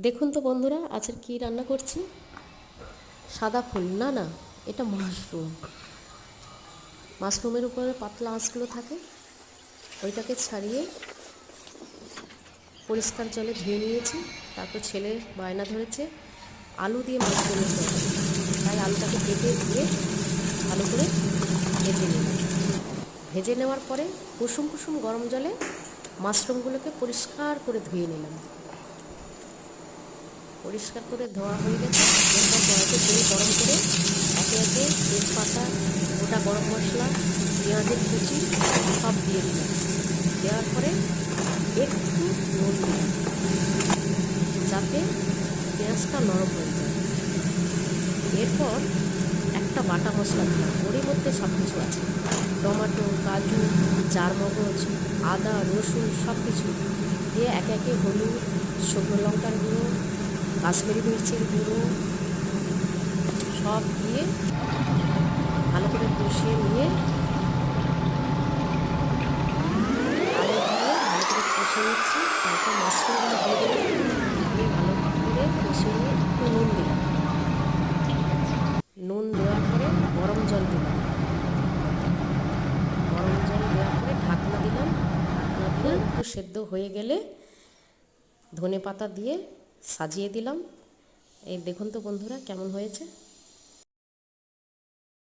দেখুন তো বন্ধুরা, আজকে কি রান্না করছি। সাদা ফুল না না, এটা মাশরুমের উপরে পাতলা আঁশগুলো থাকে, ওইটাকে ছাড়িয়ে পরিষ্কার জলে ধুয়ে নিয়েছি। তারপর ছেলে বায়না ধরেছে আলু দিয়ে মাশরুমের তরকারি, তাই আলুটাকে কেটে ধুয়ে ভালো করে ভেজে নিলাম। ভেজে নেওয়ার পরে কুসুম কুসুম গরম জলে মাশরুমগুলোকে পরিষ্কার করে ধুয়ে নিলাম। পরিষ্কার করে ধোয়া হয়ে গেছে। এরপর কড়াইতে তেল গরম করে একে একে তেজপাতা, গোটা গরম মশলা, পেঁয়াজের কুচি সব দিয়ে দিলাম। দেওয়ার পরে একটু নুন দিলাম যাতে পেঁয়াজটা নরম হয়ে যায়। এরপর একটা বাটা মশলা দিলাম, ওর মধ্যে সব কিছু আছে, টমেটো, কাজু, চারমগজ, আদা, রসুন সব কিছু দিয়ে একে একে হলুদ, শুকনো লঙ্কার গুঁড়ো, কাশ্মীরি মির্চের গুঁড়ো সব দিয়ে ভালো করে কষিয়ে নিয়ে আলু দিয়ে ভালো করে কষে নিচ্ছি। তারপর মাশরুমগুলো দিয়ে দিলাম, দিয়ে ভালো করে কষিয়ে নিয়ে একটু নুন দিলাম। নুন দেওয়ার পরে গরম জল দিলাম। গরম জল দেওয়ার পরে ঢাকনা দিলাম। ঢাকনা দিয়ে একটু সেদ্ধ হয়ে গেলে ধনে পাতা দিয়ে সাজিয়ে দিলাম। এই দেখুন তো বন্ধুরা কেমন হয়েছে।